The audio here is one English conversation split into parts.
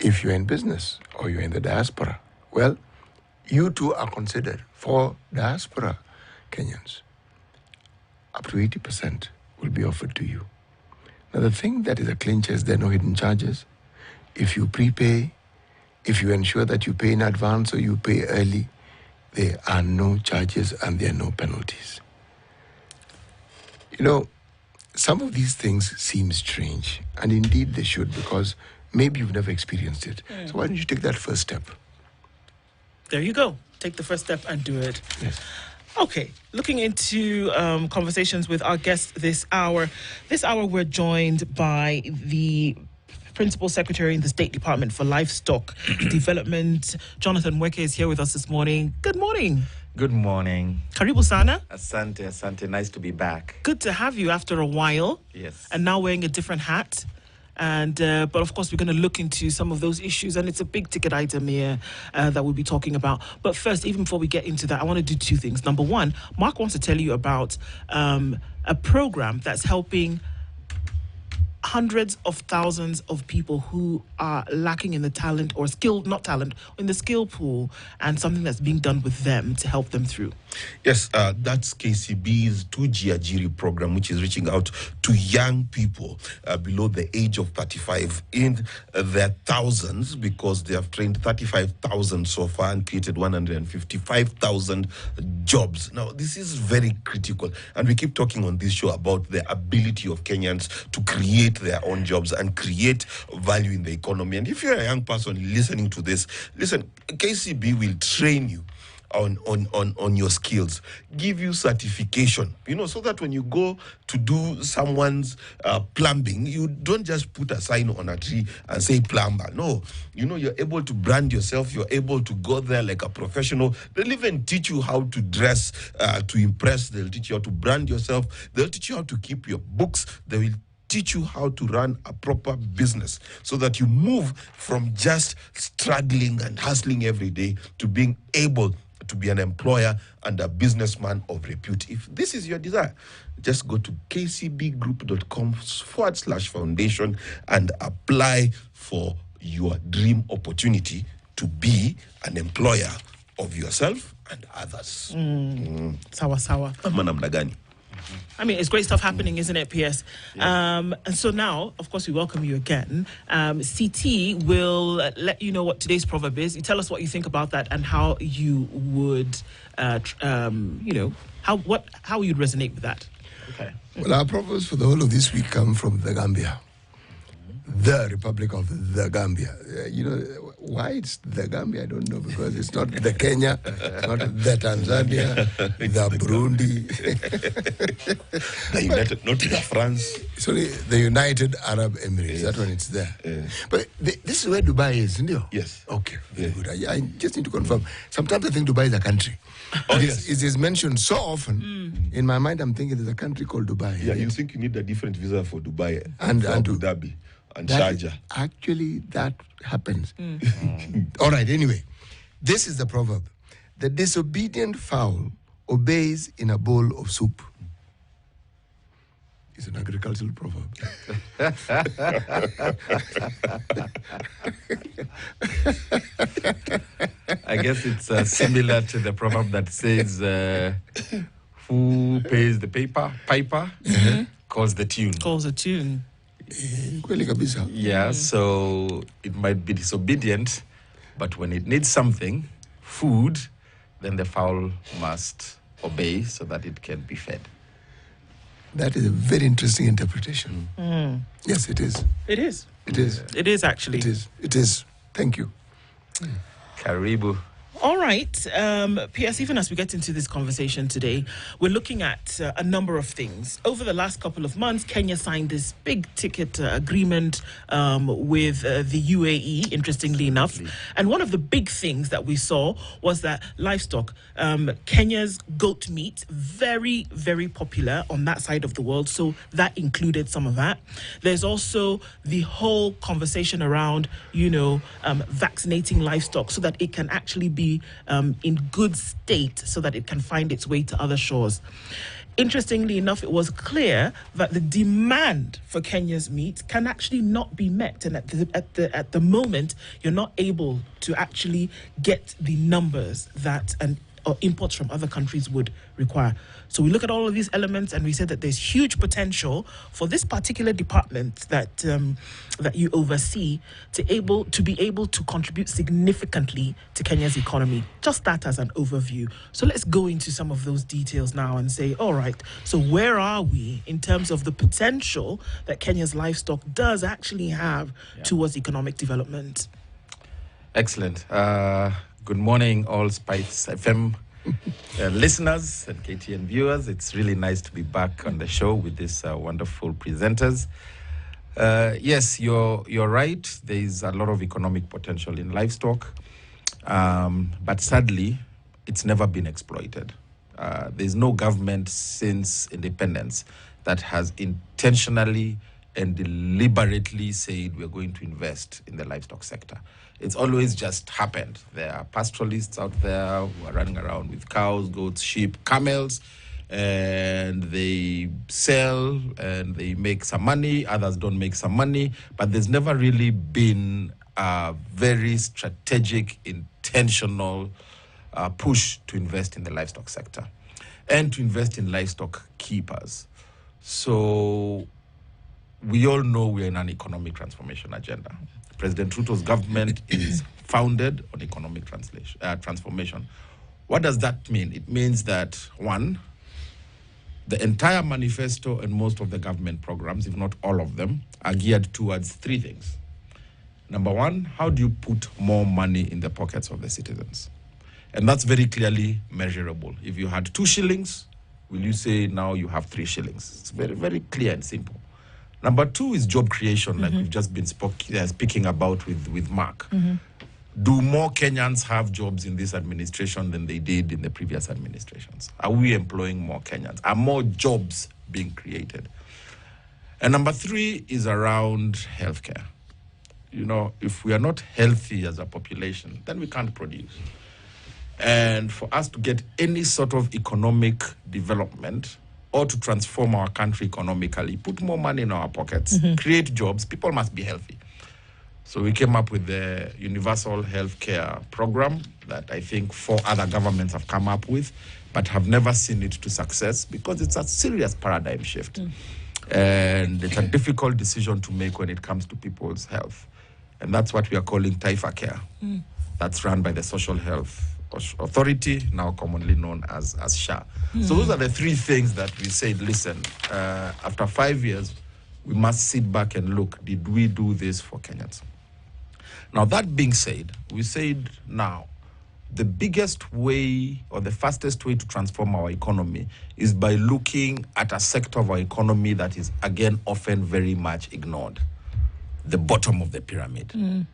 If you're in business or you're in the diaspora, well, you too are considered for diaspora Kenyans. Up to 80% will be offered to you. Now, the thing that is a clincher is there are no hidden charges. If you prepay, if you ensure that you pay in advance or you pay early, there are no charges and there are no penalties. You know, some of these things seem strange, and indeed they should, because maybe you've never experienced it. So why don't you take that first step? There you go. Take the first step and do it. Yes. Okay, looking into conversations with our guests this hour. This hour we're joined by the Principal Secretary in the State Department for Livestock Development. Jonathan Mweke is here with us this morning. Good morning. Good morning. Karibu sana. Asante. Nice to be back. Good to have you after a while. Yes. And now wearing a different hat. And but of course, we're going to look into some of those issues, and it's a big ticket item here that we'll be talking about. But first, even before we get into that, I want to do two things. Number one, Mark wants to tell you about a program that's helping hundreds of thousands of people who are lacking in the talent or skill, not talent, in the skill pool, and something that's being done with them to help them through. Yes, that's KCB's 2G Ajiri program, which is reaching out to young people below the age of 35 in their thousands, because they have trained 35,000 so far and created 155,000 jobs. Now, this is very critical, and we keep talking on this show about the ability of Kenyans to create their own jobs and create value in the economy. And if you're a young person listening to this, listen, KCB will train you on your skills, give you certification, so that when you go to do someone's plumbing, you don't just put a sign on a tree and say plumber. No, you're able to brand yourself, you're able to go there like a professional. They'll even teach you how to dress to impress. They'll teach you how to brand yourself. They'll teach you how to keep your books. They will teach you how to run a proper business, so that you move from just struggling and hustling every day to being able to be an employer and a businessman of repute. If this is your desire, just go to kcbgroup.com/foundation and apply for your dream opportunity to be an employer of yourself and others. Sawa. Ama namna gani? I mean, it's great stuff happening, isn't it, PS? Yeah. And so now, of course, we welcome you again. CT will let you know what today's proverb is. You tell us what you think about that and how you would, how you'd resonate with that. Okay. Well, our proverbs for the whole of this week come from the Gambia. The Republic of the Gambia. Why it's the Gambia, I don't know, because it's not the Kenya, it's not the Tanzania, the Burundi. The United, not the France. Sorry, the United Arab Emirates. Yes. That one, it's there. But this is where Dubai is, isn't it? Yes. Okay, very good. I just need to confirm. Sometimes I think Dubai is a country. It is mentioned so often. In my mind, I'm thinking there's a country called Dubai. Yeah, you think you need a different visa for Dubai and Abu Dhabi. And Sharjah. Actually, that happens. All right, anyway, this is the proverb. The disobedient fowl obeys in a bowl of soup. It's an agricultural proverb. I guess it's similar to the proverb that says, who pays the piper calls the tune. Calls a tune. Yeah, so it might be disobedient, but when it needs something, food, then the fowl must obey so that it can be fed. That is a very interesting interpretation. Yes, it is. It is. It is. It is, actually. It is. Thank you. Karibu. All right. PS, even as we get into this conversation today, we're looking at a number of things. Over the last couple of months, Kenya signed this big ticket agreement with the UAE, interestingly enough. And one of the big things that we saw was that livestock, Kenya's goat meat, very, very popular on that side of the world. So that included some of that. There's also the whole conversation around, vaccinating livestock so that it can actually be in good state so that it can find its way to other shores. interestingly enough, it was clear that the demand for Kenya's meat can actually not be met, and at the moment, you're not able to actually get the numbers that imports from other countries would require. So we look at all of these elements and we say that there's huge potential for this particular department that that you oversee to be able to contribute significantly to Kenya's economy. Just that as an overview. So let's go into some of those details now and say, all right, so where are we in terms of the potential that Kenya's livestock does actually have towards economic development? Excellent. Good morning, all Spice FM listeners and KTN viewers. It's really nice to be back on the show with these wonderful presenters. Yes, you're right. There is a lot of economic potential in livestock, but sadly, it's never been exploited. There's no government since independence that has intentionally and deliberately said we're going to invest in the livestock sector. It's always just happened. There are pastoralists out there who are running around with cows, goats, sheep, camels, and they sell and they make some money. Others don't make some money, but there's never really been a very strategic, intentional push to invest in the livestock sector and to invest in livestock keepers. So we all know we're in an economic transformation agenda. President Ruto's government is founded on economic transformation. What does that mean? It means that, one, the entire manifesto and most of the government programs, if not all of them, are geared towards three things. Number one, how do you put more money in the pockets of the citizens? And that's very clearly measurable. If you had 2 shillings, will you say now you have 3 shillings? It's very, very clear and simple. Number two is job creation, like we've just been speaking about with Mark. Do more Kenyans have jobs in this administration than they did in the previous administrations? Are we employing more Kenyans? Are more jobs being created? And number three is around healthcare. You know, if we are not healthy as a population, then we can't produce. And for us to get any sort of economic development or to transform our country economically, put more money in our pockets, create jobs, people must be healthy. So we came up with the universal healthcare program that I think 4 other governments have come up with, but have never seen it to success because it's a serious paradigm shift. And it's a difficult decision to make when it comes to people's health. And that's what we are calling Taifa Care. That's run by the Social Health Authority, now commonly known as SHA. So those are the 3 things that we said, listen, after 5 years, we must sit back and look, did we do this for Kenyans? Now, that being said, we said now, the biggest way or the fastest way to transform our economy is by looking at a sector of our economy that is, again, often very much ignored, the bottom of the pyramid.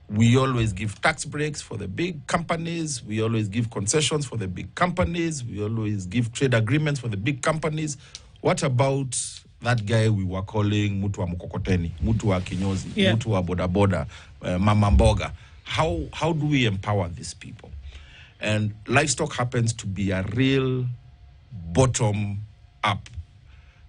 We always give tax breaks for the big companies. We always give concessions for the big companies. We always give trade agreements for the big companies. What about that guy we were calling Mutu wa Mkokoteni, Mutu wa Kinyozi, Mutu wa Boda Boda, Mama Mboga? How do we empower these people? And livestock happens to be a real bottom-up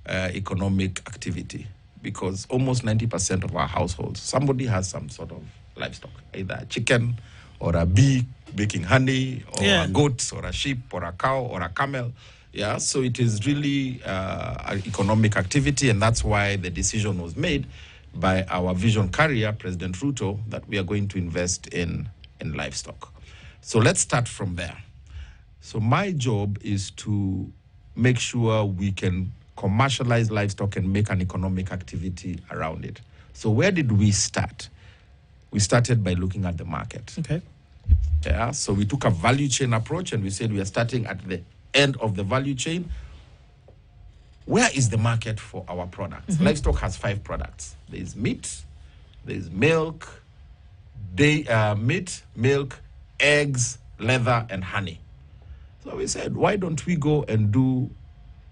economic activity because almost 90% of our households, somebody has some sort of livestock, either a chicken or a bee making honey, or a goat or a sheep or a cow or a camel. Yeah, so it is really an economic activity, and that's why the decision was made by our vision carrier, President Ruto, that we are going to invest in livestock. So let's start from there. So my job is to make sure we can commercialize livestock and make an economic activity around it. So where did we start? We started by looking at the market. Okay. Yeah, so we took a value chain approach and we said we are starting at the end of the value chain. Where is the market for our products? Livestock has 5 products. There is meat, there is milk, milk, eggs, leather, and honey. So we said, why don't we go and do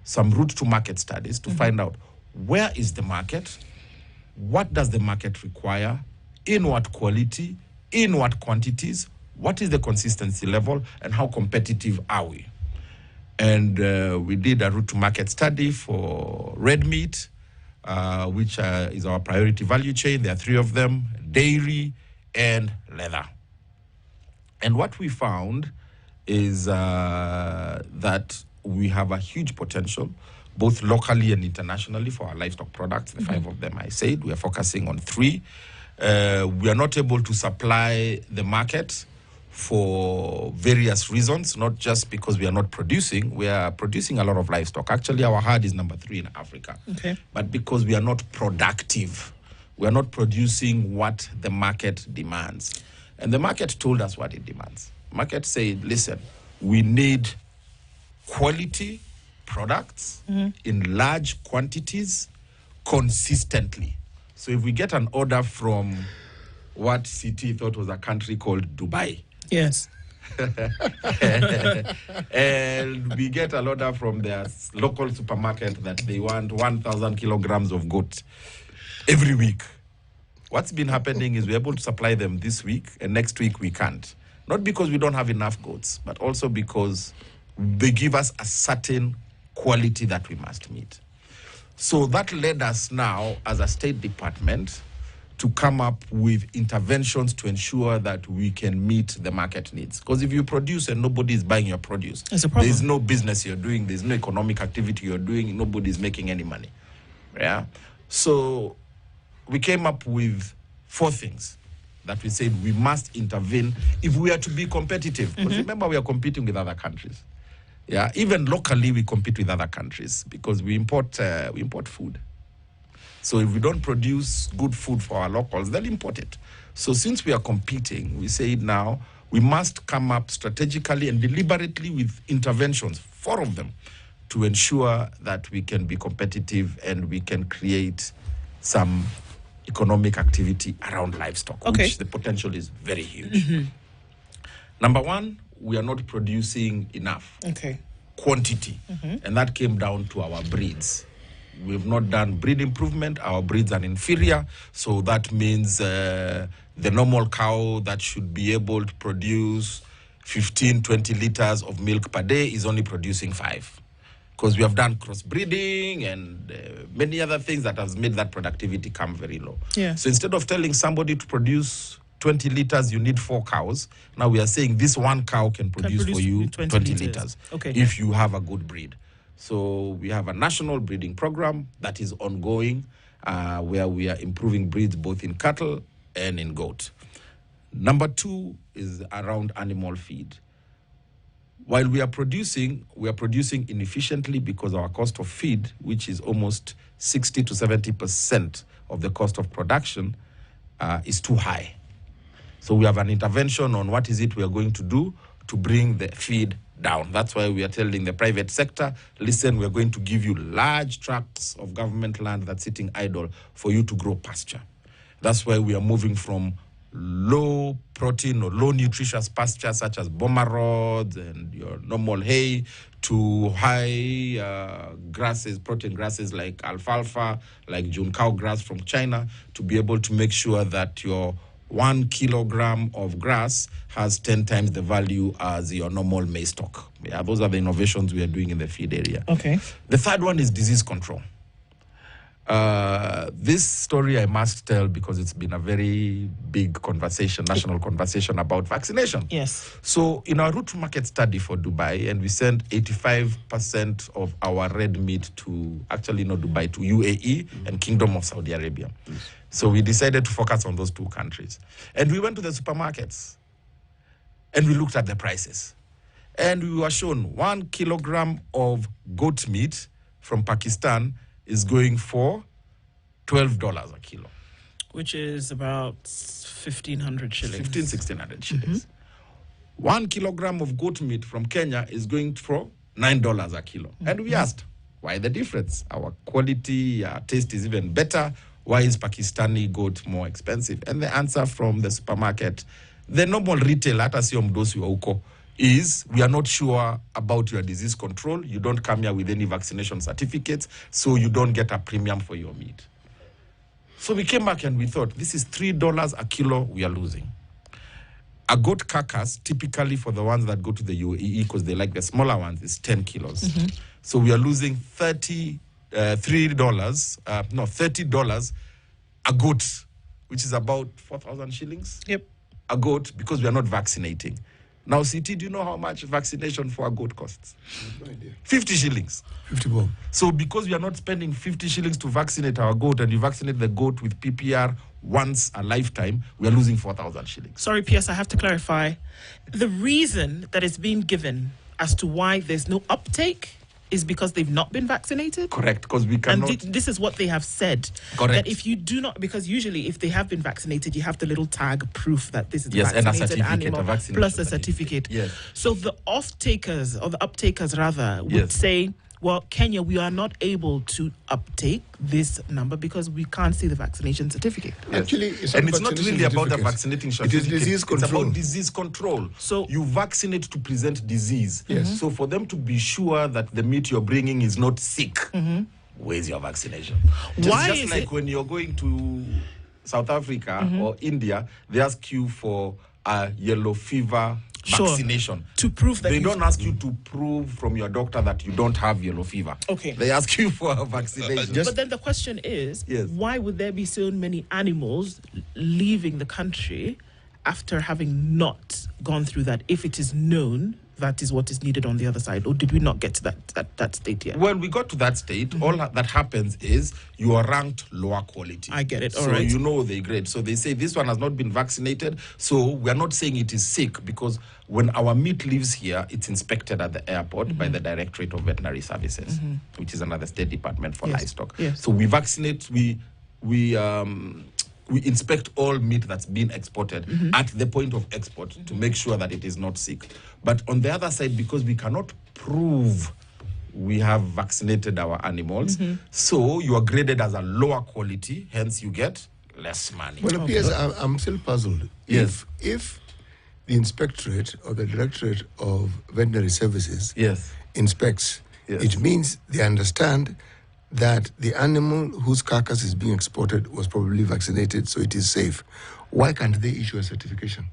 some route to market studies to find out where is the market, what does the market require, in what quality, in what quantities, what is the consistency level, and how competitive are we? And we did a route to market study for red meat, which is our priority value chain. There are 3 of them: dairy and leather. And what we found is that we have a huge potential, both locally and internationally, for our livestock products. The 5 of them I said. We are focusing on 3. We are not able to supply the market for various reasons, not just because we are not producing. We are producing a lot of livestock. Actually, our herd is number 3 in Africa. Okay. But because we are not productive, we are not producing what the market demands. And the market told us what it demands. Market said, listen, we need quality products in large quantities consistently. So if we get an order from what CT thought was a country called Dubai, Yes. and we get an order from their local supermarket that they want 1,000 kilograms of goat every week. What's been happening is we're able to supply them this week, and next week we can't. Not because we don't have enough goats, but also because they give us a certain quality that we must meet. So that led us now, as a State Department, to come up with interventions to ensure that we can meet the market needs. Because if you produce and nobody is buying your produce, there's no business you're doing, there's no economic activity you're doing, nobody's making any money. Yeah. So we came up with 4 things that we said we must intervene if we are to be competitive. Because remember, we are competing with other countries. Yeah, even locally we compete with other countries because we import food. So if we don't produce good food for our locals, they'll import it. So since we are competing, we say now we must come up strategically and deliberately with interventions, 4 of them, to ensure that we can be competitive and we can create some economic activity around livestock, which the potential is very huge. Number 1, we are not producing enough quantity, and that came down to our breeds. We've not done breed improvement. Our breeds are inferior. So that means the normal cow that should be able to produce 15, 20 liters of milk per day is only producing 5. Because we have done crossbreeding and many other things that has made that productivity come very low. Yeah. So instead of telling somebody to produce 20 liters, you need 4 cows. Now we are saying this 1 cow can produce for you 20 liters if you have a good breed. So we have a national breeding program that is ongoing where we are improving breeds both in cattle and in goat. Number 2 is around animal feed. While we are producing inefficiently because our cost of feed, which is almost 60 to 70% of the cost of production, is too high. So we have an intervention on what is it we are going to do to bring the feed down. That's why we are telling the private sector, listen, we're going to give you large tracts of government land that's sitting idle for you to grow pasture. That's why we are moving from low protein or low nutritious pasture such as boma rods and your normal hay to high grasses, protein grasses like alfalfa, like June cow grass from China, to be able to make sure that your 1 kilogram of grass has 10 times the value as your normal maize stock. Yeah, those are the innovations we are doing in the feed area. Okay. The 3rd one is disease control. This story I must tell because it's been a very big conversation, national conversation about vaccination. Yes. So in our route to market study for Dubai, and we sent 85% of our red meat to, actually not Dubai, to UAE and Kingdom of Saudi Arabia. Yes. So we decided to focus on those 2 countries. And we went to the supermarkets and we looked at the prices. And we were shown 1 kilogram of goat meat from Pakistan is going for $12 a kilo. Which is about 1,500 shillings. 1,600 shillings. 1 kilogram of goat meat from Kenya is going for $9 a kilo. And we asked, why the difference? Our quality, our taste is even better. Why is Pakistani goat more expensive? And the answer from the supermarket, the normal retail, hata sio mdosi wa huko, is we are not sure about your disease control. You don't come here with any vaccination certificates, so you don't get a premium for your meat. So we came back and we thought, this is $3 a kilo we are losing. A goat carcass, typically for the ones that go to the UAE, because they like the smaller ones, is 10 kilos. So we are losing $30 a goat, which is about 4,000 shillings. Yep. A goat, because we are not vaccinating. Now, CT, do you know how much vaccination for a goat costs? No idea. 50 shillings. 50 bob. So because we are not spending 50 shillings to vaccinate our goat, and you vaccinate the goat with PPR once a lifetime, we are losing 4,000 shillings. Sorry, PS, I have to clarify. The reason that it's being given as to why there's no uptake is because they've not been vaccinated? Correct, because we cannot... And this is what they have said. Correct. That if you do not... Because usually if they have been vaccinated, you have the little tag proof that this is Yes, and a vaccinated certificate, animal a vaccination plus a certificate. certificate. Yes. So the off-takers, or the uptakers rather, would Yes. say, well, Kenya, we are not able to uptake this number because we can't see the vaccination certificate. Yes. Actually, and it's not vaccination really about the certificates. vaccinating It certificate. is disease control. It's about disease control. So- you vaccinate to prevent disease. Yes. So for them to be sure that the meat you're bringing is not sick, where's your vaccination? Why just is like it- when you're going to South Africa or India, they ask you for a yellow fever Sure. vaccination. To prove that they you- don't ask you to prove from your doctor that you don't have yellow fever. Okay. They ask you for a vaccination. But then the question is, Yes. why would there be so many animals leaving the country after having not gone through that, if it is known that is what is needed on the other side? Or did we not get to that state yet? When we got to that state, all that happens is you are ranked lower quality. I get it, all so right. you know they grade. So they say this one has not been vaccinated. So we are not saying it is sick, because when our meat leaves here, it's inspected at the airport by the Directorate of Veterinary Services, which is another state department for Yes. livestock. Yes. So we vaccinate, we inspect all meat that's been exported at the point of export to make sure that it is not sick. But on the other side, because we cannot prove we have vaccinated our animals, so you are graded as a lower quality, hence you get less money. Well, PS, I'm still puzzled. Yes. If the inspectorate or the Directorate of Veterinary Services Yes. inspects, Yes. it means they understand that the animal whose carcass is being exported was probably vaccinated, so it is safe. Why can't they issue a certification?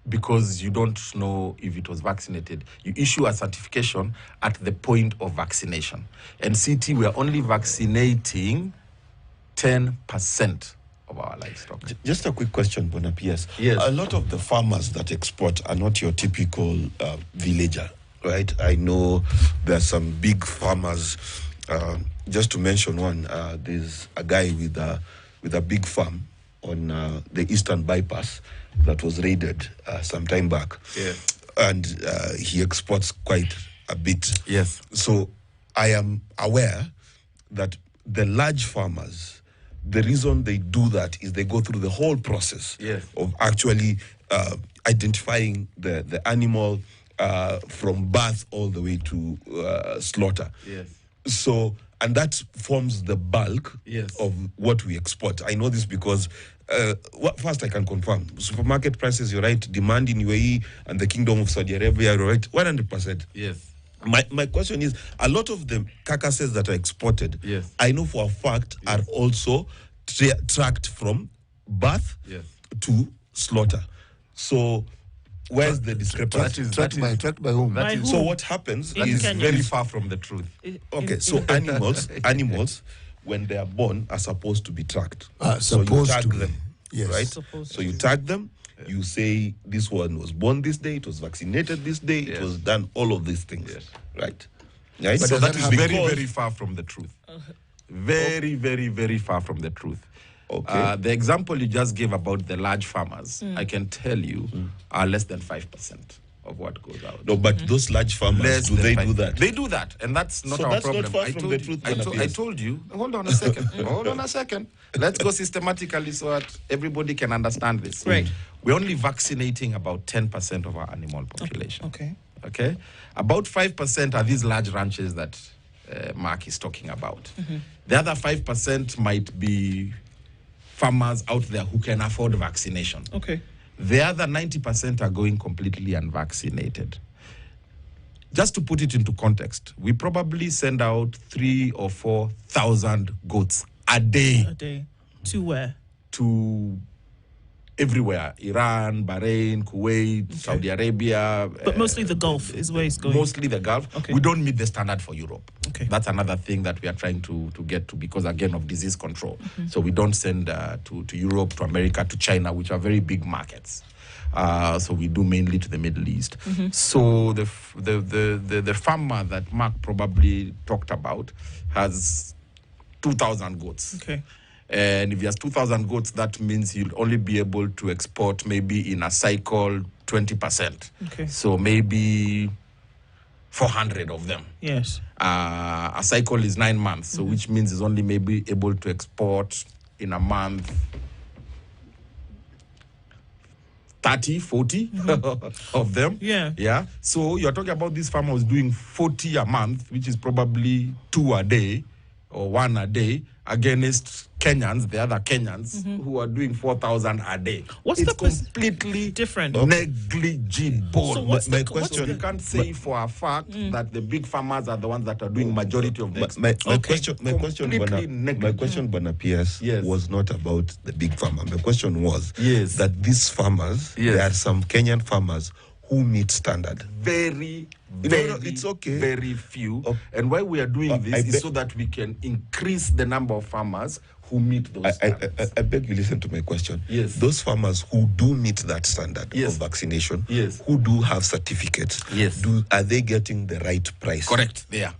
Because you don't know if it was vaccinated. You issue a certification at the point of vaccination. And CT, we are only vaccinating 10% of our livestock. Just a quick question, Bona PS. Yes. A lot of the farmers that export are not your typical villager, right? I know there are some big farmers. Just to mention one, there's a guy with a big farm on the Eastern Bypass that was raided some time back. Yeah. And he exports quite a bit. Yes. So I am aware that the large farmers, the reason they do that is they go through the whole process Yes. of actually identifying the animal from birth all the way to slaughter. Yes. So, and that forms the bulk Yes. of what we export. I know this because, first I can confirm, supermarket prices, you're right, demand in UAE and the Kingdom of Saudi Arabia, you're right, 100%. Yes. My question is, a lot of the carcasses that are exported, Yes. I know for a fact, are also tracked from birth Yes. to slaughter. So, where's the discrepancy? Tracked by whom? By who? So what happens In is Kenya. Very far from the truth. okay. So animals, when they are born, are supposed to be tracked. So you Supposed tag to be. them, Yes. right? Supposed So you tag them. You say this one was born this day, it was vaccinated this day, Yes. it was done all of these things, Yes. right? Right. But So does that that is happen? very, Because- very far from the truth. Very, very, very far from the truth. Okay. The example you just gave about the large farmers, I can tell you, are less than 5% of what goes out. No, but those large farmers, Less do than they 5%. do that? They do that, and that's not So our that's not problem. far I from told the you- truth, I Bonapius. told you. Hold on a second. Hold on a second. Let's go systematically so that everybody can understand this. Right. We're only vaccinating about 10% of our animal population. Okay. Okay? About 5% are these large ranches that Mark is talking about. The other 5% might be farmers out there who can afford vaccination. Okay. The other 90% are going completely unvaccinated. Just to put it into context, we probably send out 3,000 or 4,000 goats a day A day. To where? to everywhere: Iran, Bahrain, Kuwait, Saudi Arabia. But mostly the Gulf is where it's going. Mostly the Gulf. Okay. We don't meet the standard for Europe. Okay. That's another thing that we are trying to get to, because, again, of disease control. So we don't send to Europe, to America, to China, which are very big markets. So we do mainly to the Middle East. So the farmer that Mark probably talked about has 2,000 goats. Okay. And if he has 2,000 goats, that means he'll only be able to export maybe in a cycle 20%. Okay. So maybe 400 of them. Yes. A cycle is 9 months, so which means he's only maybe able to export in a month 30, 40 of them. Yeah. Yeah. So you're talking about this farmer who's doing 40 a month, which is probably 2 a day or 1 a day, against Kenyans, the other Kenyans, who are doing 4,000 a day. What's it's the completely different? negligible. So what's My the question- You can't say for a fact that the big farmers are the ones that are doing majority of the My export. question, Completely Bwana PS, Yes. was not about the big farmer. My question was Yes. that these farmers, Yes. there are some Kenyan farmers who meet standard. Very, No, very, no, it's okay. very few. Oh. And why we are doing I this is bet- so that we can increase the number of farmers who meet those standards. I beg you listen to my question. Yes. Those farmers who do meet that standard Yes. of vaccination, Yes. who do have certificates, Yes. are they getting the right price? Correct, they are.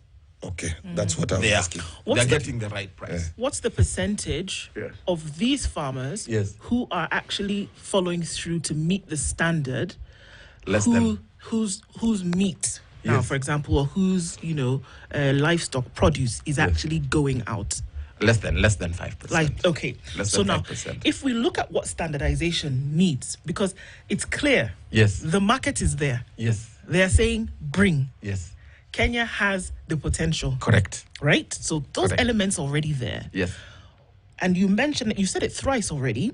Okay, that's what I'm They are. asking. What's They're the- getting the right price. What's the percentage Yes. of these farmers Yes. who are actually following through to meet the standard? Less than- whose meat now, Yes. for example, or whose livestock produce is actually going out? Less than 5%. Like, okay. Less So than now, 5%. if we look at what standardization needs, because it's clear, Yes. the market is there. Yes. They are saying bring. Yes. Kenya has the potential, Correct. right? So those Correct. elements already there. Yes. And you mentioned, you said it thrice already,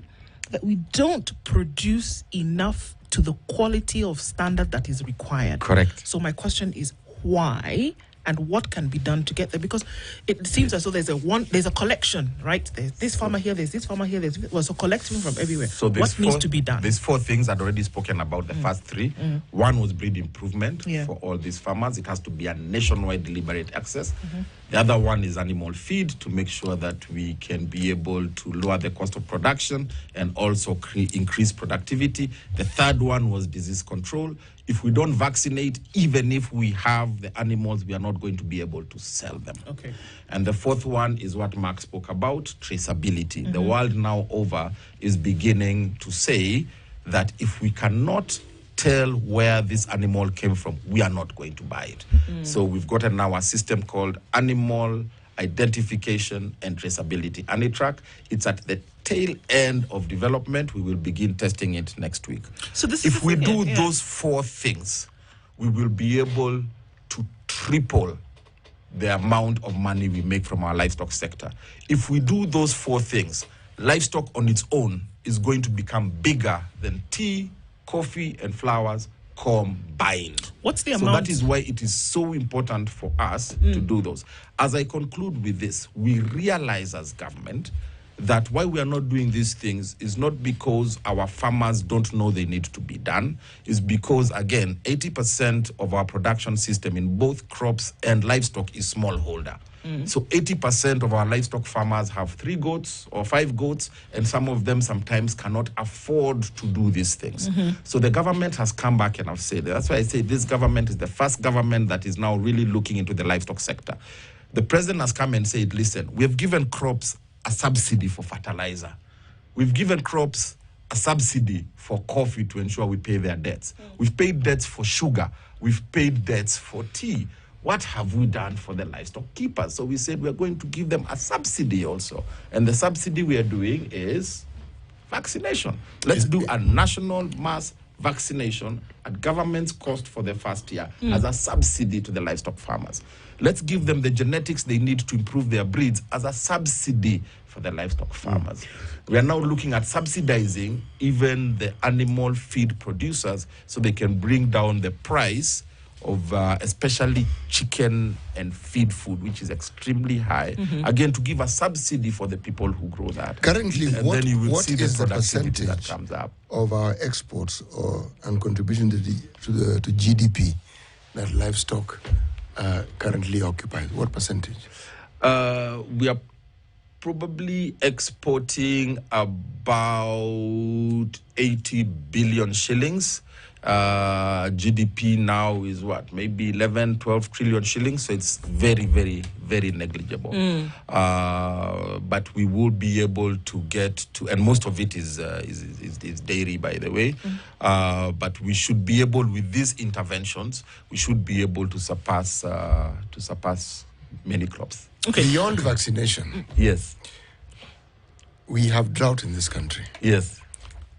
that we don't produce enough to the quality of standard that is required. Correct. So my question is why, and what can be done to get there? Because it seems as though there's a collection, right? There's this farmer here, there's this farmer here, so collecting from everywhere. So What needs to be done? There's 4 things I'd already spoken about. The first 3. One was breed improvement Yeah. for all these farmers. It has to be a nationwide deliberate access. The other one is animal feed, to make sure that we can be able to lower the cost of production and also increase productivity. The third one was disease control. If we don't vaccinate, even if we have the animals, we are not going to be able to sell them. Okay. And the fourth one is what Mark spoke about, traceability. The world now over is beginning to say that if we cannot tell where this animal came from, we are not going to buy it. So we've gotten now a system called Animal Identification and Traceability. ANITRAC, it's at the tail end of development. We will begin testing it next week. So this is If the we thing, do yeah. those 4 things, we will be able to triple the amount of money we make from our livestock sector. If we do those 4 things, livestock on its own is going to become bigger than tea, coffee, and flowers combined. What's the So amount? that is why it is so important for us to do those. As I conclude with this, we realize as government that why we are not doing these things is not because our farmers don't know they need to be done. It's because, again, 80% of our production system in both crops and livestock is smallholder. So 80% of our livestock farmers have 3 goats or 5 goats, and some of them sometimes cannot afford to do these things. So the government has come back and have said, that's why I say this government is the first government that is now really looking into the livestock sector. The president has come and said, listen, we have given crops a subsidy for fertilizer. We've given crops a subsidy for coffee to ensure we pay their debts. We've paid debts for sugar. We've paid debts for tea. What have we done for the livestock keepers? So we said we're going to give them a subsidy also. And the subsidy we are doing is vaccination. Let's do a national mass vaccination at government's cost for the first year as a subsidy to the livestock farmers. Let's give them the genetics they need to improve their breeds as a subsidy for the livestock farmers. We are now looking at subsidizing even the animal feed producers so they can bring down the price especially chicken and feed food, which is extremely high, again, to give a subsidy for the people who grow that. Currently, and what then you will what see is the productivity that percentage comes up. of our exports and contribution to GDP that livestock currently occupies? What percentage? We are probably exporting about 80 billion shillings. GDP now is what, maybe 11, 12 trillion shillings. So it's very, very, very negligible. But we will be able to get to, and most of it is dairy, by the way. But we should be able, with these interventions, we should be able to surpass many crops. Okay. Beyond vaccination, Yes. we have drought in this country. Yes.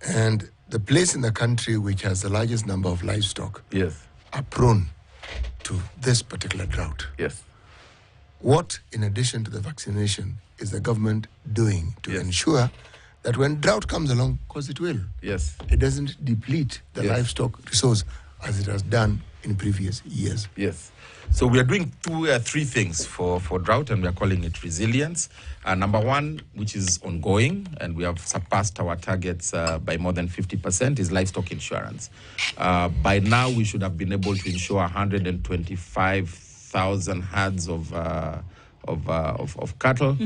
And the place in the country which has the largest number of livestock Yes. are prone to this particular drought. Yes. What, in addition to the vaccination, is the government doing to Yes. ensure that when drought comes along, because it will, Yes. it doesn't deplete the Yes. livestock resource as it has done in previous years? Yes. So we are doing three things for drought, and we are calling it resilience. Number one, which is ongoing, and we have surpassed our targets by more than 50%, is livestock insurance. By now, we should have been able to insure 125,000 herds of cattle.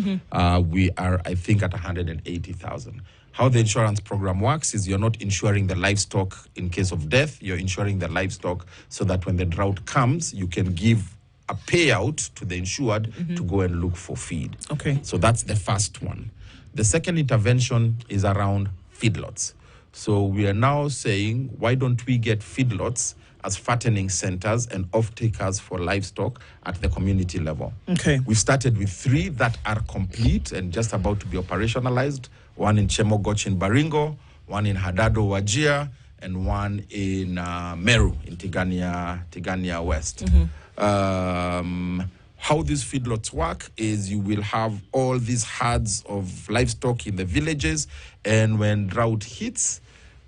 We are, I think, at 180,000. How the insurance program works is you're not insuring the livestock in case of death. You're insuring the livestock so that when the drought comes, you can give a payout to the insured to go and look for feed. Okay. So that's the first one. The second intervention is around feedlots. So we are now saying, why don't we get feedlots as fattening centers and off-takers for livestock at the community level? Okay. We've started with 3 that are complete and just about to be operationalized. One in Chemogoch in Baringo, one in Hadado Wajir, and one in Meru in Tigania West. How these feedlots work is you will have all these herds of livestock in the villages, and when drought hits,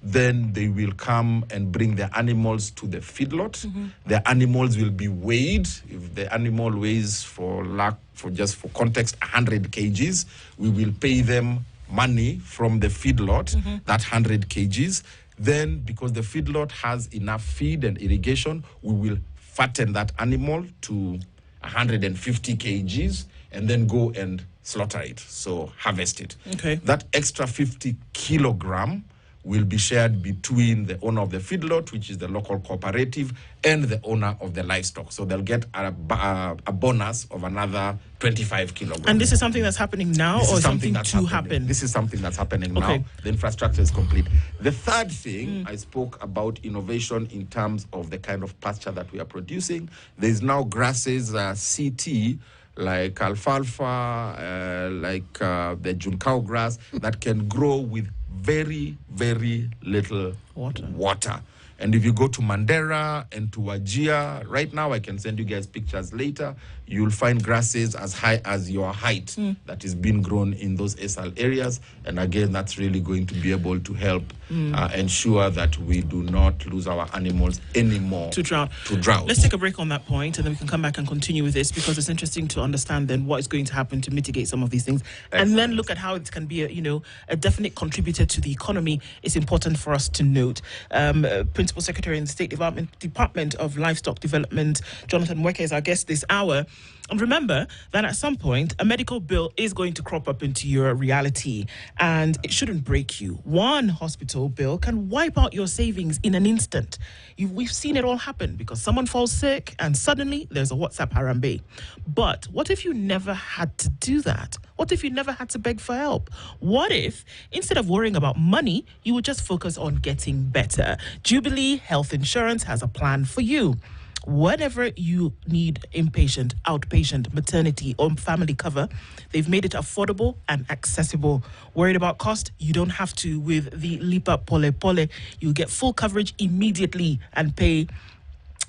then they will come and bring the animals to the feedlot. The animals will be weighed. If the animal weighs, for context, 100 kgs, we will pay them money from the feedlot, that 100 kgs. Then, because the feedlot has enough feed and irrigation, we will fatten that animal to 150 kgs and then go and slaughter it, so harvest it. Okay. That extra 50 kilogram will be shared between the owner of the feedlot, which is the local cooperative, and the owner of the livestock. So they'll get a bonus of another 25 kilograms. And this is something that's happening now, or something to happen? This is something that's happening Okay. now. The infrastructure is complete. The third thing, I spoke about innovation in terms of the kind of pasture that we are producing. There's now grasses, CT, like alfalfa, like the Junkao grass, that can grow with very, very little water. And if you go to Mandera and to Wajir, right now, I can send you guys pictures later, you'll find grasses as high as your height that is being grown in those SL areas. And again, that's really going to be able to help ensure that we do not lose our animals anymore to drought. Let's take a break on that point, and then we can come back and continue with this, because it's interesting to understand then what is going to happen to mitigate some of these things. Excellent. And then look at how it can be a definite contributor to the economy. It's important for us to note. Principal Secretary in the State Department of Livestock Development, Jonathan Weke, is our guest this hour. And remember that at some point, a medical bill is going to crop up into your reality, and it shouldn't break you. One hospital bill can wipe out your savings in an instant. We've seen it all happen, because someone falls sick and suddenly there's a WhatsApp harambe. But what if you never had to do that? What if you never had to beg for help? What if, instead of worrying about money, you would just focus on getting better? Jubilee Health Insurance has a plan for you. Whatever you need, inpatient, outpatient, maternity, or family cover, they've made it affordable and accessible. Worried about cost? You don't have to with the Lipa Pole Pole. You'll get full coverage immediately and pay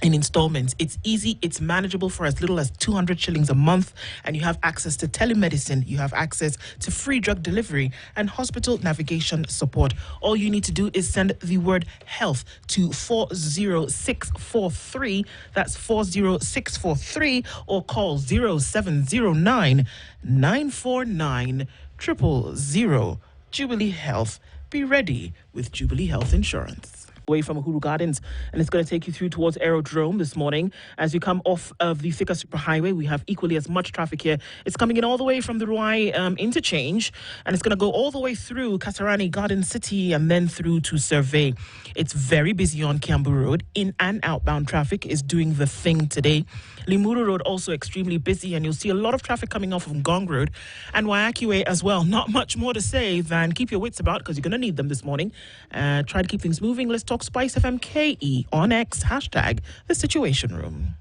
in installments. It's easy, it's manageable for as little as 200 shillings a month, and you have access to telemedicine, you have access to free drug delivery and hospital navigation support. All you need to do is send the word health to 40643. That's 40643, or call 0709 949 000. Jubilee Health. Be ready with Jubilee Health Insurance. Away from Uhuru Gardens, and it's going to take you through towards Aerodrome this morning. As you come off of the Thika Superhighway, we have equally as much traffic here. It's coming in all the way from the Ruai interchange, and it's going to go all the way through Kasarani Garden City and then through to Survey. It's very busy on Kiambu Road. In and outbound traffic is doing the thing today. Limuru Road also extremely busy, and you'll see a lot of traffic coming off of Gong Road and Waiaki Way as well. Not much more to say than keep your wits about, because you're going to need them this morning. Try to keep things moving. Let's talk Spice FM KE on X, hashtag The Situation Room.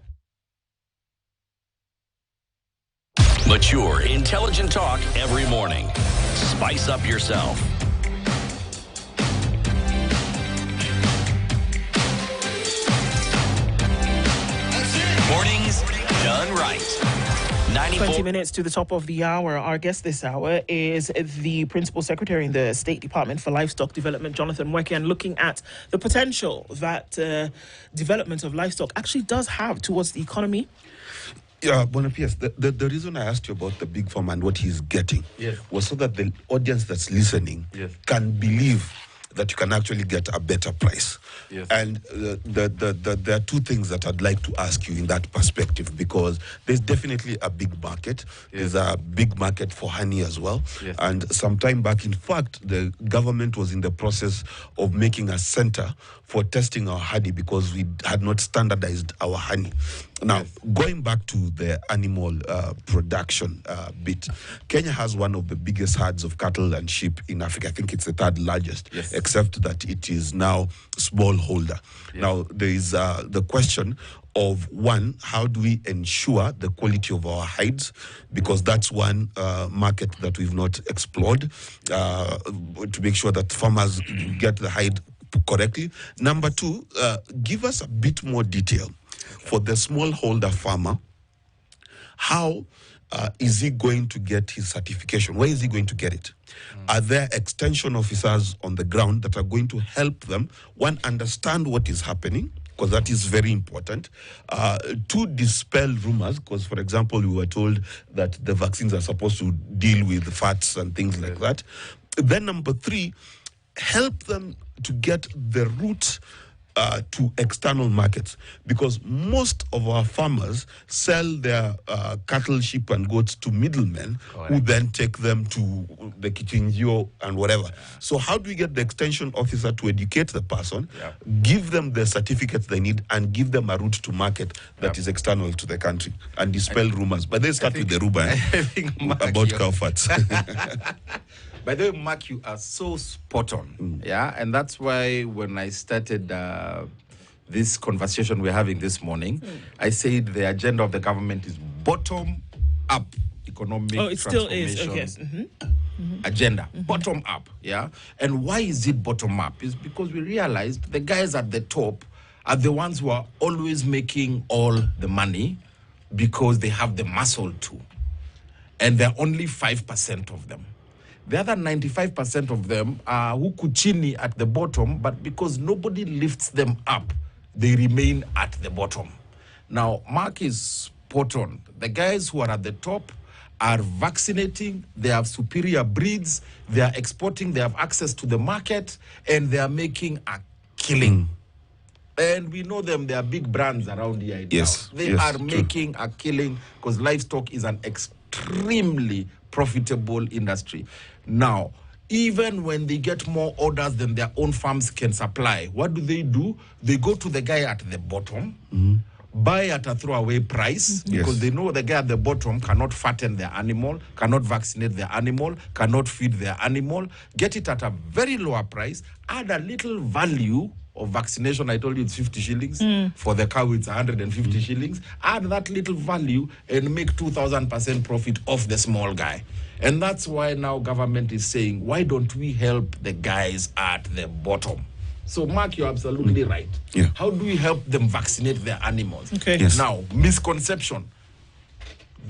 Mature, intelligent talk every morning. Spice up yourself. Mornings done right. 20 minutes to the top of the hour. Our guest this hour is the Principal Secretary in the State Department for Livestock Development, Jonathan Mweke, and looking at the potential that development of livestock actually does have towards the economy. Yeah, Bonapius, the reason I asked you about the big farmer and what he's getting was so that the audience that's listening can believe that you can actually get a better price. And there are two things that I'd like to ask you in that perspective, because there's definitely a big market. There's a big market for honey as well. And some time back, in fact, the government was in the process of making a center for testing our honey because we had not standardized our honey. Now, going back to the animal production bit, Kenya has one of the biggest herds of cattle and sheep in Africa. I think it's the third largest, except that it is now smallholder. Now, there is the question of, one, how do we ensure the quality of our hides? Because that's one market that we've not explored, to make sure that farmers get the hide correctly. Number two, give us a bit more detail for the smallholder farmer. How is he going to get his certification? Where is he going to get it? Are there extension officers on the ground that are going to help them, one, understand what is happening, because that is very important, to dispel rumors, because, for example, we were told that the vaccines are supposed to deal with fats and things like that. Then number three, help them to get the route to external markets, because most of our farmers sell their cattle, sheep, and goats to middlemen who then take them to the Kichinjio and whatever. So how do we get the extension officer to educate the person, give them the certificates they need, and give them a route to market that is external to the country, and dispel rumors? But they start with the rumor about cow fats. By the way, Mark, you are so spot on. And that's why when I started this conversation we're having this morning, I said the agenda of the government is bottom-up economic transformation agenda. Bottom-up, And why is it bottom-up? Is because we realized the guys at the top are the ones who are always making all the money because they have the muscle too. And there are only 5% of them. The other 95% of them are hukuchini at the bottom, but because nobody lifts them up, they remain at the bottom. Now, Mark is spot on. The guys who are at the top are vaccinating, they have superior breeds, they are exporting, they have access to the market, and they are making a killing. And we know them, they are big brands around here. They are making a killing because livestock is an extremely profitable industry. Now, even when they get more orders than their own farms can supply, what do? They go to the guy at the bottom, buy at a throwaway price, because they know the guy at the bottom cannot fatten their animal, cannot vaccinate their animal, cannot feed their animal, get it at a very lower price, add a little value of vaccination. I told you it's 50 shillings. For the cow, it's 150 shillings. Add that little value and make 2,000% profit off the small guy. And that's why now government is saying, why don't we help the guys at the bottom? So, Mark, you're absolutely right. Yeah. How do we help them vaccinate their animals? Okay. Yes. Now, misconception.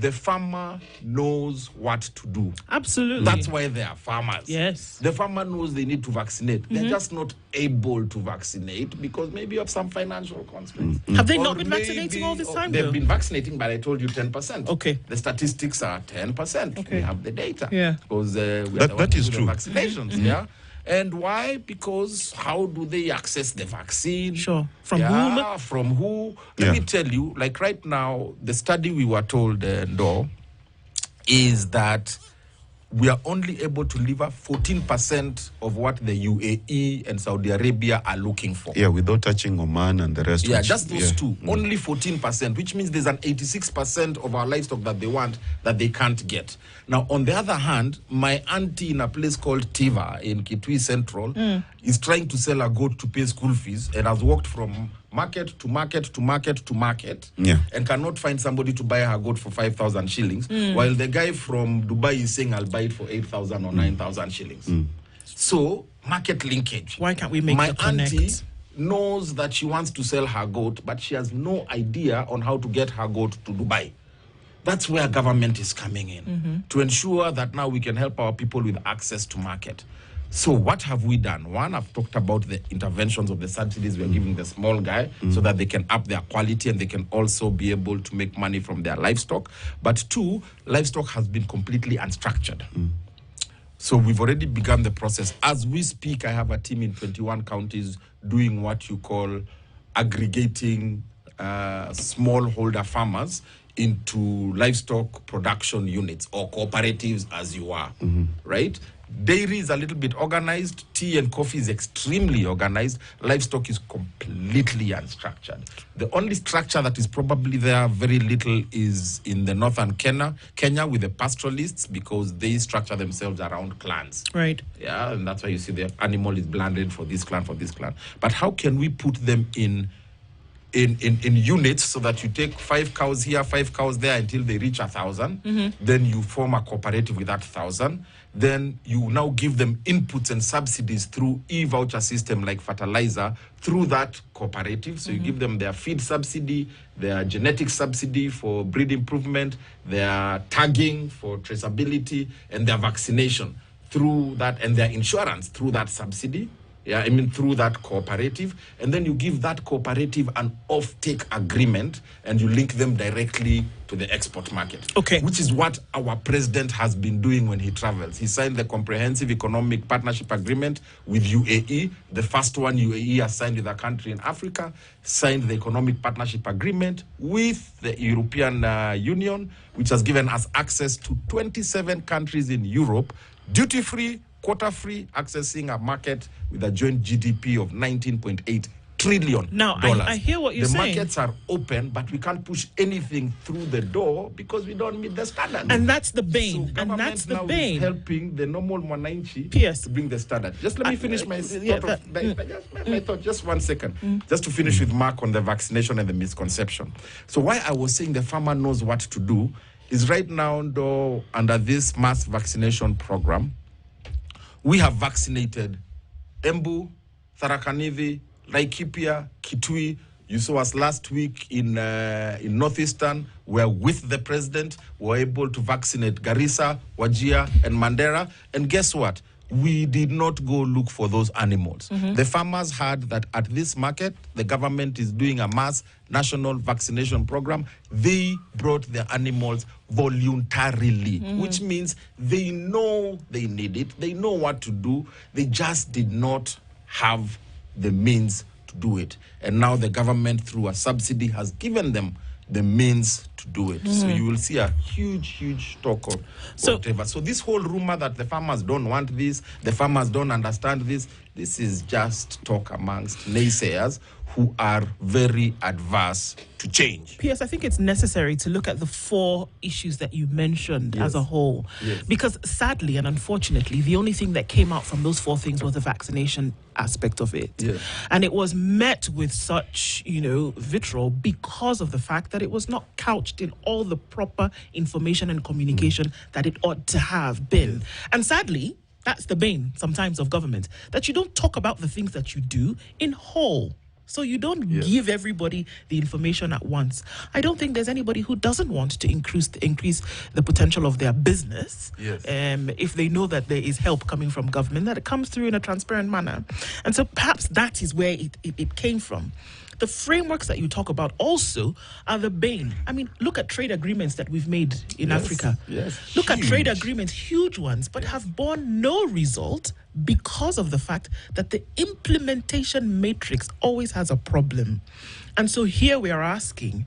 The farmer knows what to do. Absolutely. That's why they are farmers. Yes. The farmer knows they need to vaccinate. They're just not able to vaccinate because maybe of some financial constraints. Have they Or not been maybe- vaccinating all this time, They've though? been vaccinating, but I told you 10%. Okay. The statistics are 10%. Okay. We have the data. Yeah. Because we are That- the ones that who is do the true. vaccinations, yeah. And why? Because how do they access the vaccine? Sure. From whom? From who? Let me tell you, like right now, the study we were told, Ndo, is that we are only able to deliver 14% of what the UAE and Saudi Arabia are looking for. Yeah, without touching Oman and the rest. Yeah, which- just those yeah. two. Only 14%, which means there's an 86% of our livestock that they want that they can't get. Now, on the other hand, my auntie in a place called Tiva in Kitui Central is trying to sell a goat to pay school fees and has walked from market to market to market to market Yeah. and cannot find somebody to buy her goat for 5,000 shillings, while the guy from Dubai is saying, I'll buy it for 8,000 or 9,000 shillings. So, market linkage. Why can't we make My the connect? auntie knows that she wants to sell her goat, but she has no idea on how to get her goat to Dubai. That's where government is coming in to ensure that now we can help our people with access to market. So what have we done? One, I've talked about the interventions of the subsidies we're giving the small guy so that they can up their quality and they can also be able to make money from their livestock. But two, livestock has been completely unstructured. So we've already begun the process. As we speak, I have a team in 21 counties doing what you call aggregating smallholder farmers into livestock production units or cooperatives, as you are, right? Dairy is a little bit organized. Tea and coffee is extremely organized. Livestock is completely unstructured. The only structure that is probably there very little is in the northern Kenya with the pastoralists, because they structure themselves around clans. Right. Yeah, and that's why you see the animal is blended for this clan, for this clan. But how can we put them in units so that you take 5 cows here, 5 cows there until they reach 1,000. Then you form a cooperative with that 1,000. Then you now give them inputs and subsidies through e-voucher system like fertilizer through that cooperative. So you give them their feed subsidy, their genetic subsidy for breed improvement, their tagging for traceability, and their vaccination through that, and their insurance through that subsidy. Yeah, I mean through that cooperative, and then you give that cooperative an off-take agreement and you link them directly to the export market. Okay. Which is what our president has been doing when he travels. He signed the Comprehensive Economic Partnership Agreement with UAE, the first one UAE has signed with a country in Africa, signed the Economic Partnership Agreement with the European Union, which has given us access to 27 countries in Europe, duty-free, quota-free, accessing a market with a joint GDP of $19.8 trillion. Now, I hear what you're saying. The markets are open, but we can't push anything through the door because we don't meet the standard. And that's the bane. So And that's the now bane. is helping the normal Mwananchi P.S. to bring the standard. Just let me finish my yeah, my thought. Just 1 second. Just to finish with Mark on the vaccination and the misconception. So why I was saying the farmer knows what to do is right now, though, under this mass vaccination program, we have vaccinated Embu, Tharaka-Nithi, Laikipia, Kitui. You saw us last week in Northeastern, where with the president, we were able to vaccinate Garissa, Wajir, and Mandera. And guess what? We did not go look for those animals. The farmers heard that at this market, the government is doing a mass national vaccination program. They brought their animals voluntarily, which means they know they need it. They know what to do. They just did not have the means to do it. And now the government, through a subsidy, has given them the means to do it. So you will see a huge talk of whatever. So this whole rumor that the farmers don't want this, the farmers don't understand this is just talk amongst naysayers who are very adverse to change. P.S., I think it's necessary to look at the 4 issues that you mentioned as a whole. Yes. Because sadly and unfortunately, the only thing that came out from those 4 things was the vaccination aspect of it. Yeah. And it was met with such, vitriol because of the fact that it was not couched in all the proper information and communication that it ought to have been. And sadly, That's the bane sometimes of government, that you don't talk about the things that you do in whole. So you don't give everybody the information at once. I don't think there's anybody who doesn't want to increase the potential of their business. If they know that there is help coming from government, that it comes through in a transparent manner. And so perhaps that is where it came from. The frameworks that you talk about also are the bane. I mean, look at trade agreements that we've made in Africa. Look at trade agreements, huge ones, but have borne no result because of the fact that the implementation matrix always has a problem. And so here we are asking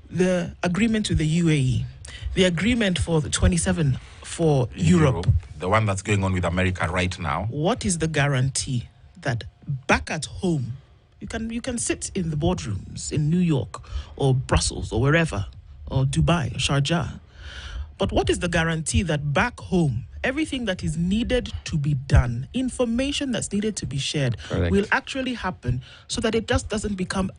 the agreement with the UAE, the agreement for the 27 for Europe, the one that's going on with America right now. What is the guarantee that back at home, you can sit in the boardrooms in New York or Brussels or wherever, or Dubai or Sharjah, but what is the guarantee that back home, everything that is needed to be done, information that's needed to be shared, will actually happen, so that it just doesn't become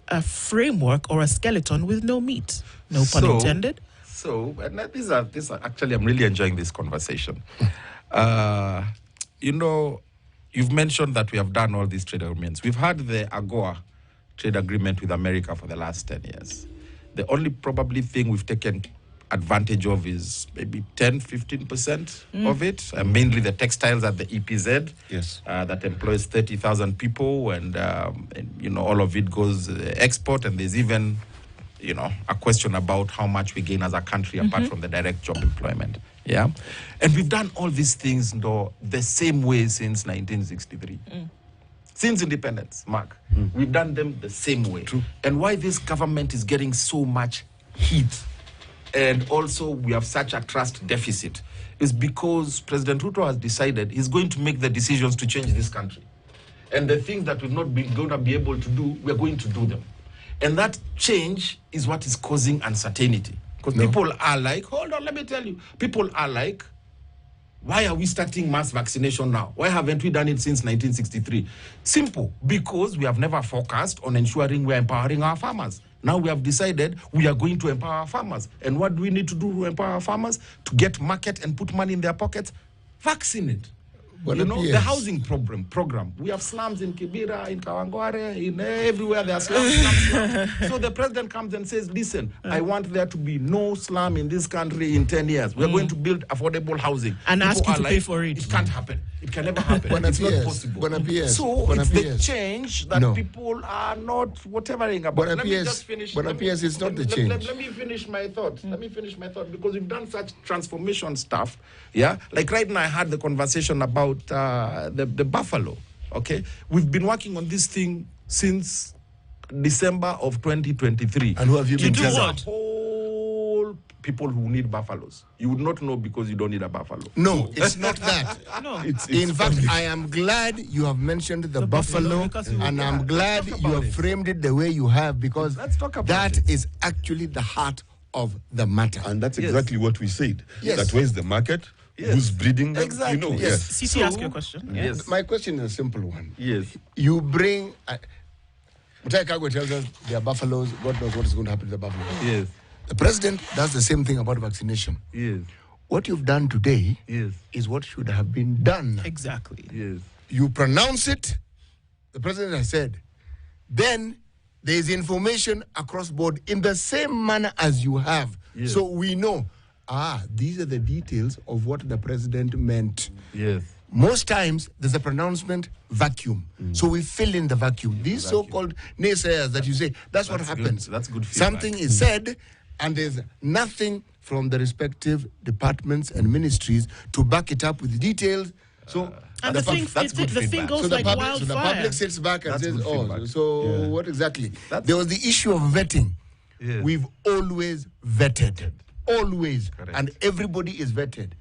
a framework or a skeleton with no meat? No pun intended. So, and these are actually, I'm really enjoying this conversation. You've mentioned that we have done all these trade agreements. We've had the AGOA trade agreement with America for the last 10 years. The only probably thing we've taken advantage of is maybe 10-15% of it, mainly the textiles at the EPZ that employs 30,000 people, and all of it goes export, and there's even a question about how much we gain as a country apart from the direct job employment. Yeah, and we've done all these things the same way since 1963. Since independence, Mark, we've done them the same way. True. And why this government is getting so much heat, and also we have such a trust deficit, is because President Ruto has decided he's going to make the decisions to change this country. And the things that we've not been going to be able to do, we're going to do them. And that change is what is causing uncertainty. Because people are like, hold on, let me tell you. People are like, why are we starting mass vaccination now? Why haven't we done it since 1963? Simple, because we have never focused on ensuring we're empowering our farmers. Now we have decided we are going to empower our farmers. And what do we need to do to empower our farmers? To get market and put money in their pockets? Vaccinate. The housing program. We have slums in Kibera, in Kawangware, in everywhere there are slums. So the president comes and says, listen, I want there to be no slum in this country in 10 years. We're going to build affordable housing. And People ask you to like, pay for it. It can't happen. It can never happen. It's not possible. So it's the change that people are not whatevering about. Let me just finish. It's not the change. Let me finish my thought. Because we've done such transformation stuff. Yeah, like right now I had the conversation about the buffalo. Okay, we've been working on this thing since December of 2023. And who have you been telling? Whole people who need buffaloes. You would not know because you don't need a buffalo. No, it's not that. No. In fact, I am glad you have mentioned the buffalo, and I'm glad you have framed it the way you have, because that is actually the heart of the matter. And that's exactly what we said. That where's the market? Who's breeding them? Exactly. CC, ask your question. Yes. My question is a simple one. Yes. You bring... Mutai Kagwe tells us there are buffaloes. God knows what is going to happen to the buffaloes. Yes. The president does the same thing about vaccination. Yes. What you've done today is what should have been done. Exactly. Yes. You pronounce it, the president has said, then there is information across board in the same manner as you have. Yes. So we know, these are the details of what the president meant. Yes. Most times, there's a pronouncement vacuum. So we fill in the vacuum. These so-called naysayers that you say, that's what happens. That's good feedback. Something is said, and there's nothing from the respective departments and ministries to back it up with details. So and the thing goes like wildfire. So the public sits back and says, what exactly? There was the issue of vetting. Yes. We've always vetted. Always. Correct. And everybody is vetted.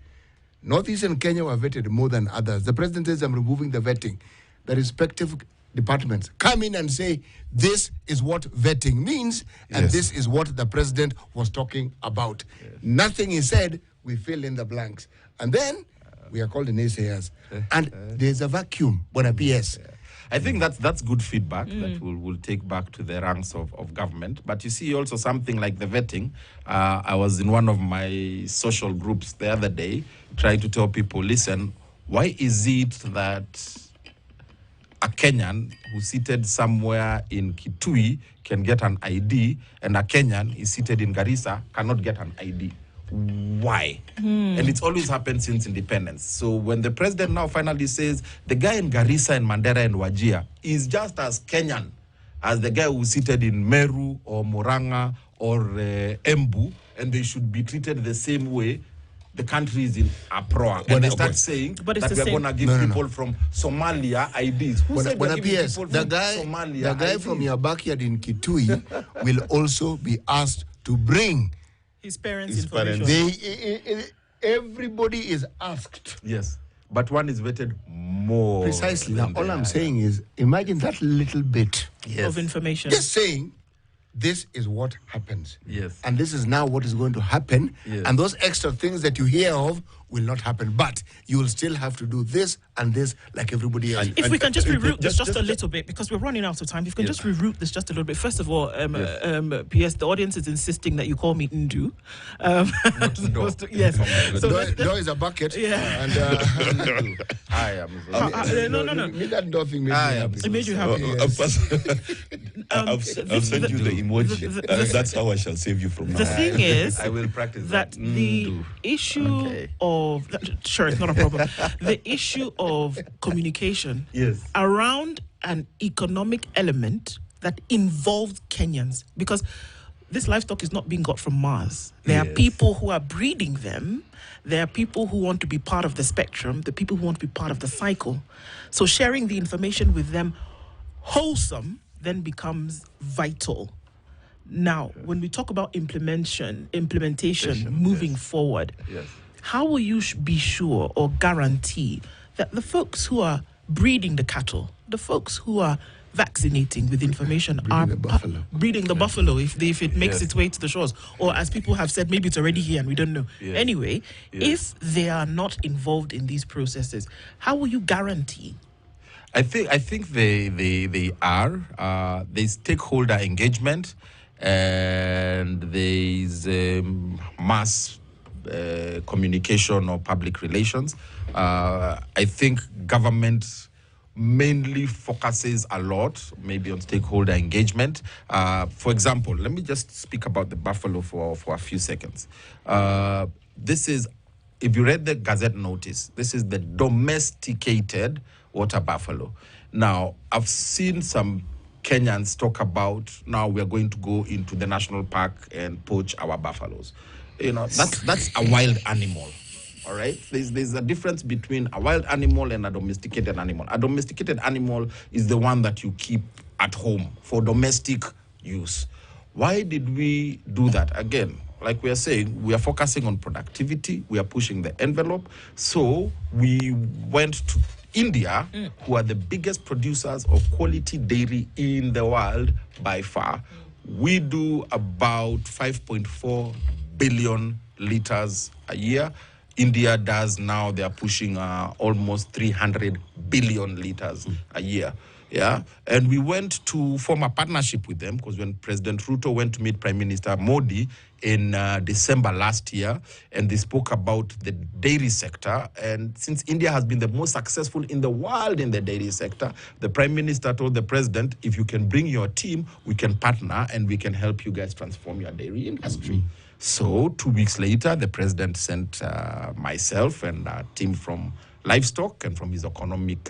Northeastern Kenya were vetted more than others. The president says, I'm removing the vetting. The respective departments come in and say, this is what vetting means, and this is what the president was talking about. Nothing is said, we fill in the blanks. And then we are called the naysayers. And there's a vacuum, but a PS. I think that's good feedback that we'll take back to the ranks of government. But you see also something like the vetting. I was in one of my social groups the other day trying to tell people, listen, Why is it that a Kenyan who's seated somewhere in Kitui can get an ID, and a Kenyan is seated in Garissa cannot get an ID? Why? And it's always happened since independence. So when the president now finally says the guy in Garissa and Mandera and Wajir is just as Kenyan as the guy who's seated in Meru or Murang'a or Embu, and they should be treated the same way, the country is in uproar. And they start saying that we're going to give people from Somalia IDs. Who said we're giving people from Somalia the guy IDs? from your backyard in Kitui will also be asked to bring his parents' information. Everybody is asked. Yes. But one is vetted more. Precisely. Now, all I'm saying is, imagine that little bit of information. Just saying, this is what happens. Yes. And this is now what is going to happen. Yes. And those extra things that you hear of will not happen. But you will still have to do this and this like everybody else. If we can just reroute this just a little bit, because we're running out of time. If we can just reroute this just a little bit. First of all, PS, the audience is insisting that you call me Ndu. Yes. So door is a bucket. Yeah. And I am. No. Me that door thing made me happy. It made you happy. I've sent you the emoji. That's how I shall save you from now. The thing is, I will practice that the issue of sure, it's not a problem. The issue of communication around an economic element that involves Kenyans, because this livestock is not being got from Mars. There are people who are breeding them. There are people who want to be part of the spectrum, the people who want to be part of the cycle. So sharing the information with them wholesome then becomes vital. Now, when we talk about implementation moving forward, how will you be sure or guarantee that the folks who are breeding the cattle, the folks who are vaccinating with information are breeding the buffalo if it makes its way to the shores, or as people have said, maybe it's already here and we don't know. Anyway, if they are not involved in these processes, how will you guarantee? I think they are. There's stakeholder engagement, and there's mass communication or public relations. I think government mainly focuses a lot maybe on stakeholder engagement. For example, let me just speak about the buffalo for a few seconds. This is, if you read the Gazette notice, this is the domesticated water buffalo. Now, I've seen some Kenyans talk about, now we're going to go into the national park and poach our buffaloes. You know, that's a wild animal. All right, there's a difference between a wild animal and a domesticated animal. A domesticated animal is the one that you keep at home for domestic use. Why did we do that? Again, like we are saying, we are focusing on productivity. We are pushing the envelope. So we went to India, who are the biggest producers of quality dairy in the world by far. We do about 5.4 billion liters a year. India does now, they are pushing almost 300 billion liters a year. Yeah, and we went to form a partnership with them because when President Ruto went to meet Prime Minister Modi in December last year, and they spoke about the dairy sector. And since India has been the most successful in the world in the dairy sector, the Prime Minister told the President, if you can bring your team, we can partner and we can help you guys transform your dairy industry. So 2 weeks later, the President sent myself and a team from livestock and from his economic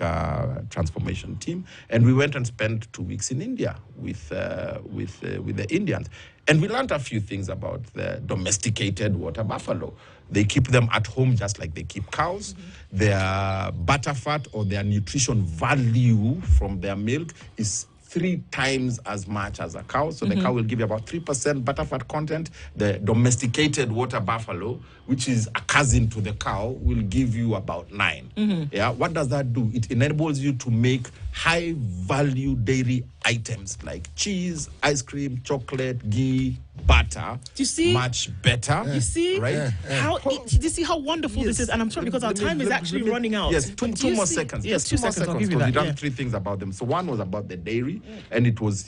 transformation team, and we went and spent 2 weeks in India with the Indians, and we learned a few things about the domesticated water buffalo. They keep them at home just like they keep cows. Their butter fat or their nutrition value from their milk is 3 times as much as a cow. So the cow will give you about 3% butterfat content. The domesticated water buffalo, which is a cousin to the cow, will give you about 9. Yeah, what does that do? It enables you to make high value dairy items like cheese, ice cream, chocolate, ghee, butter. Do you see? Much better. You see? Right? How do you see how wonderful this is? And I'm sorry because our time is actually running out. Yes, But do two you more see- seconds. Yes, Just 2 2 more seconds. I'll seconds. give you Because we that. done Yeah. 3 things about them. So one was about the dairy, and it was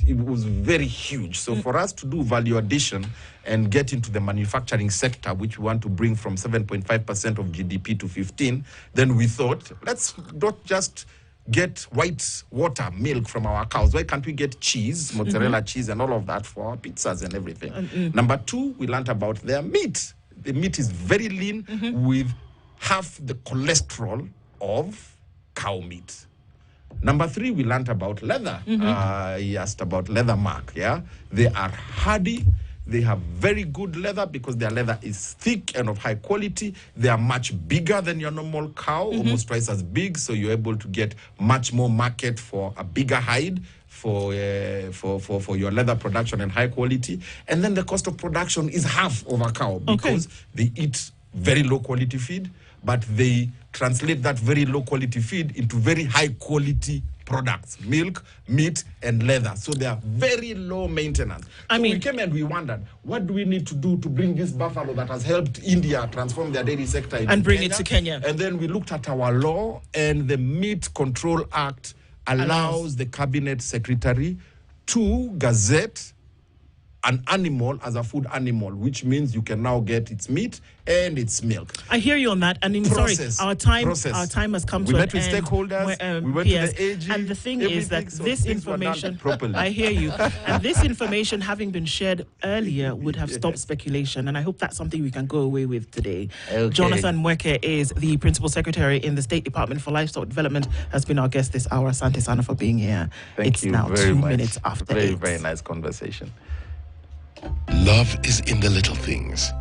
very huge. So for us to do value addition and get into the manufacturing sector, which we want to bring from 7.5% of GDP to 15, then we thought, let's not just get white water milk from our cows. Why can't we get cheese, mozzarella cheese, and all of that for our pizzas and everything? Number 2, we learned about their meat. The meat is very lean with half the cholesterol of cow meat. Number 3, we learned about leather. He asked about leather mark. Yeah, they are hardy. They have very good leather because their leather is thick and of high quality. They are much bigger than your normal cow, almost twice as big. So you're able to get much more market for a bigger hide for your leather production and high quality. And then the cost of production is half of a cow because they eat very low quality feed, but they translate that very low quality feed into very high quality products, milk, meat, and leather. So they are very low maintenance. So we came and we wondered, what do we need to do to bring this buffalo that has helped India transform their dairy sector into And bring it to Kenya? And then we looked at our law, and the Meat Control Act allows the cabinet secretary to gazette an animal as a food animal, which means you can now get its meat and its milk. I hear you on that, and I'm sorry, our time has come to an end. We met with stakeholders. We went to the AG. And the thing is that so this things were done information, properly. I hear you, and this information having been shared earlier would have stopped speculation, and I hope that's something we can go away with today. Okay. Jonathan Mweke is the Principal Secretary in the State Department for Livestock Development, has been our guest this hour. Asante sana for being here. Thank you now very 2 much. minutes after Very, 8. very nice conversation. Love is in the little things.